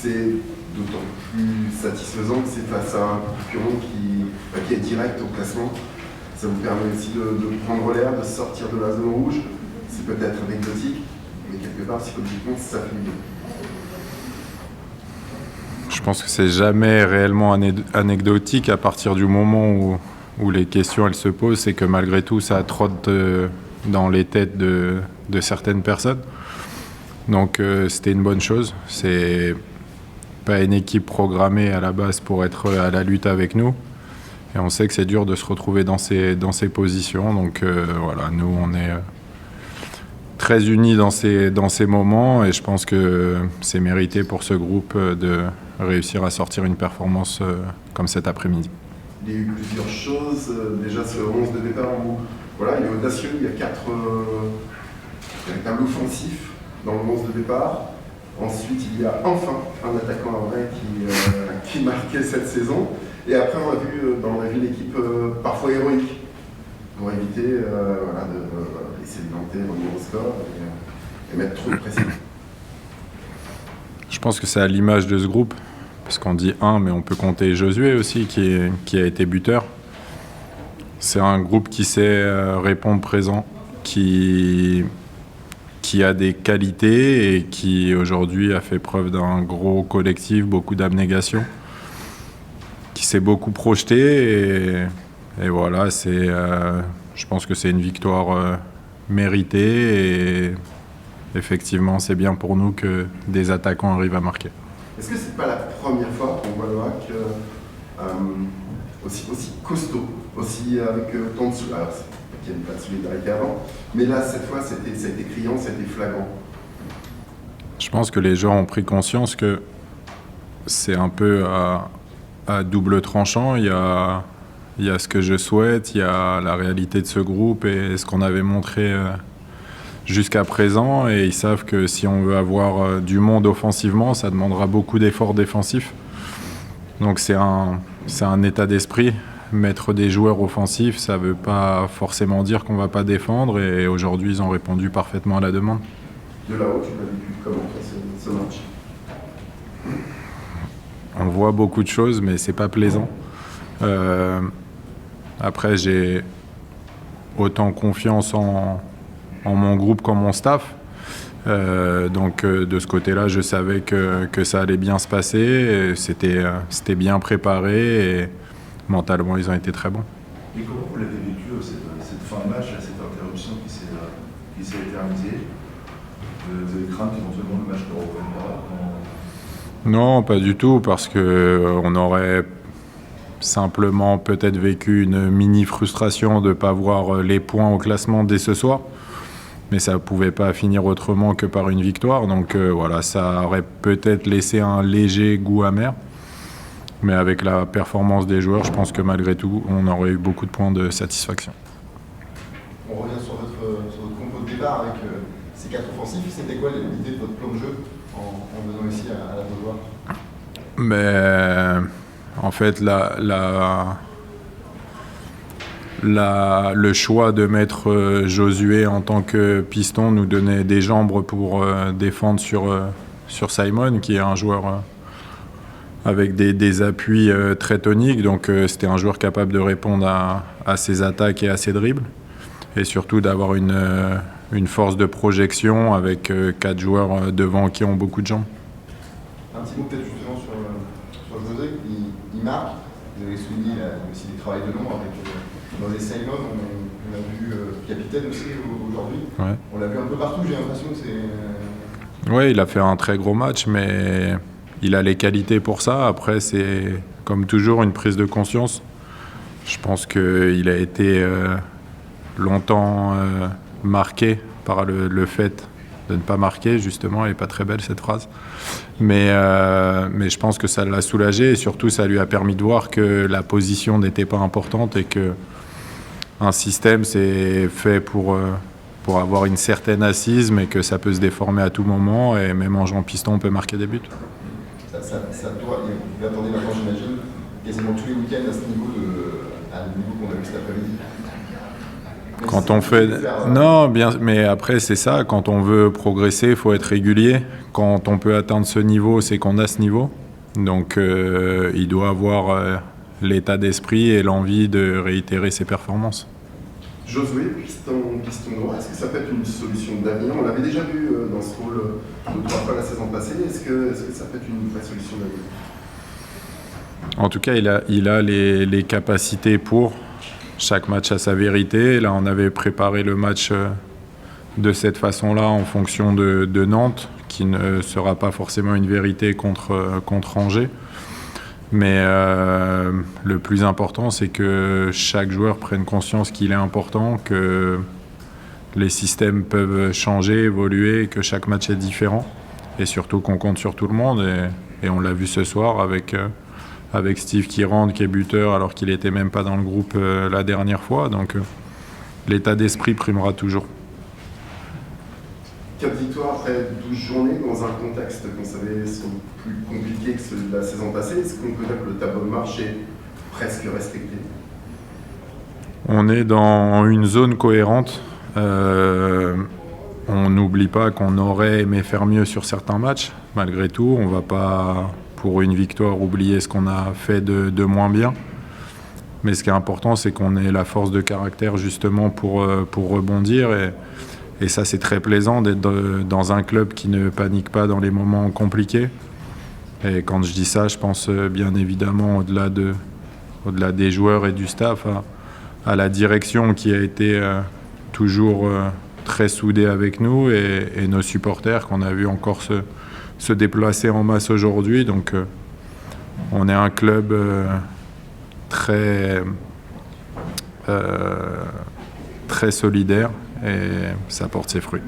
c'est d'autant plus satisfaisant que c'est face à un concurrent qui est direct au classement. Ça vous permet aussi de prendre l'air, de sortir de la zone rouge. C'est peut-être anecdotique, mais quelque part, psychologiquement, ça fait du bien. Je pense que c'est jamais réellement anecdotique à partir du moment où les questions elles se posent, c'est que malgré tout ça trotte dans les têtes de certaines personnes. Donc c'était une bonne chose. C'est pas une équipe programmée à la base pour être à la lutte avec nous. Et on sait que c'est dur de se retrouver dans ces positions. Donc voilà, nous on est très unis dans ces moments et je pense que c'est mérité pour ce groupe de réussir à sortir une performance comme cet après-midi. Il y a eu plusieurs choses. Déjà, ce 11 de départ où il est audacieux. Il y a 4 véritables offensifs dans le 11 de départ. Ensuite, il y a enfin un attaquant à vrai qui marquait cette saison. Et après, on a vu une équipe parfois héroïque pour éviter de laisser planter au score et mettre trop de pression. Je pense que c'est à l'image de ce groupe, parce qu'on dit mais on peut compter Josué aussi, qui a été buteur. C'est un groupe qui sait répondre présent, qui a des qualités et qui aujourd'hui a fait preuve d'un gros collectif, beaucoup d'abnégation, qui s'est beaucoup projeté et voilà, je pense que c'est une victoire méritée et effectivement c'est bien pour nous que des attaquants arrivent à marquer. Est-ce que c'est pas la première fois qu'on voit l'OAC aussi costaud, aussi avec autant de souplesse? Alors, qu'il y a pas de solidarité avant, mais là, cette fois, ça a été criant, c'était flagrant. Je pense que les gens ont pris conscience que c'est un peu à double tranchant. Il y a ce que je souhaite, il y a la réalité de ce groupe et ce qu'on avait montré jusqu'à présent. Et ils savent que si on veut avoir du monde offensivement, ça demandera beaucoup d'efforts défensifs. Donc c'est un état d'esprit. Mettre des joueurs offensifs, ça ne veut pas forcément dire qu'on ne va pas défendre. Et aujourd'hui, ils ont répondu parfaitement à la demande. De là-haut, tu l'as vécu comment ce match? On voit beaucoup de choses, mais c'est pas plaisant. Après, j'ai autant confiance en mon groupe qu'en mon staff. Donc de ce côté-là, je savais que ça allait bien se passer. C'était bien préparé et mentalement, ils ont été très bons. Et comment vous l'avez vécu, cette fin de match, cette interruption qui s'est éternisée? Vous avez craint qu'éventuellement le match ne reprenne pas? Non, pas du tout, parce qu'on aurait simplement peut-être vécu une mini-frustration de ne pas voir les points au classement dès ce soir. Mais ça ne pouvait pas finir autrement que par une victoire. Donc voilà, ça aurait peut-être laissé un léger goût amer. Mais avec la performance des joueurs, je pense que malgré tout, on aurait eu beaucoup de points de satisfaction. On revient sur votre compo de départ avec ces 4 offensifs. C'était quoi l'idée de votre plan de jeu en venant ici à la Beaujoire? Mais en fait, le choix de mettre Josué en tant que piston nous donnait des jambes pour défendre sur Simon, qui est un joueur avec des appuis très toniques. Donc c'était un joueur capable de répondre à ses attaques et à ses dribbles. Et surtout d'avoir une force de projection avec 4 joueurs devant qui ont beaucoup de jambes. Un petit mot peut-être justement sur José, il marque. Vous avez souligné aussi des travails de nombre avec José Simon, on l'a vu capitaine aussi aujourd'hui. Ouais. On l'a vu un peu partout, j'ai l'impression que c'est... Oui, il a fait un très gros match, mais il a les qualités pour ça. Après, c'est comme toujours une prise de conscience. Je pense qu'il a été longtemps marqué par le fait de ne pas marquer, justement. Elle n'est pas très belle, cette phrase. Mais je pense que ça l'a soulagé et surtout, ça lui a permis de voir que la position n'était pas importante et qu'un système, c'est fait pour avoir une certaine assise, mais que ça peut se déformer à tout moment et même en jouant piston, on peut marquer des buts. Ça doit, vous l'attendez maintenant, j'imagine, quasiment tous les week-ends à ce niveau qu'on a vu cet après-midi. Quand on fait... Non, bien, mais après, c'est ça. Quand on veut progresser, il faut être régulier. Quand on peut atteindre ce niveau, c'est qu'on a ce niveau. Donc, il doit avoir l'état d'esprit et l'envie de réitérer ses performances. Josué, piston droit, est-ce que ça peut être une solution d'avenir? On l'avait déjà vu dans ce rôle 2-3 fois la saison passée. Est-ce que ça peut être une vraie solution d'avenir? En tout cas, il a les capacités pour. Chaque match a sa vérité. Là, on avait préparé le match de cette façon-là en fonction de Nantes, qui ne sera pas forcément une vérité contre Angers. Mais le plus important, c'est que chaque joueur prenne conscience qu'il est important, que les systèmes peuvent changer, évoluer, que chaque match est différent. Et surtout qu'on compte sur tout le monde. Et on l'a vu ce soir avec Steve qui rentre, qui est buteur, alors qu'il n'était même pas dans le groupe la dernière fois. Donc l'état d'esprit primera toujours. 4 victoires après 12 journées dans un contexte qu'on savait plus compliqué que celui de la saison passée. Est-ce qu'on peut dire que le tableau de marche est presque respecté? On est dans une zone cohérente. On n'oublie pas qu'on aurait aimé faire mieux sur certains matchs. Malgré tout, on ne va pas, pour une victoire, oublier ce qu'on a fait de moins bien. Mais ce qui est important, c'est qu'on ait la force de caractère justement pour rebondir. Et ça, c'est très plaisant d'être dans un club qui ne panique pas dans les moments compliqués. Et quand je dis ça, je pense bien évidemment au-delà des joueurs et du staff, à la direction qui a été toujours très soudée avec nous et nos supporters qu'on a vu encore se déplacer en masse aujourd'hui. Donc on est un club très solidaire et ça porte ses fruits.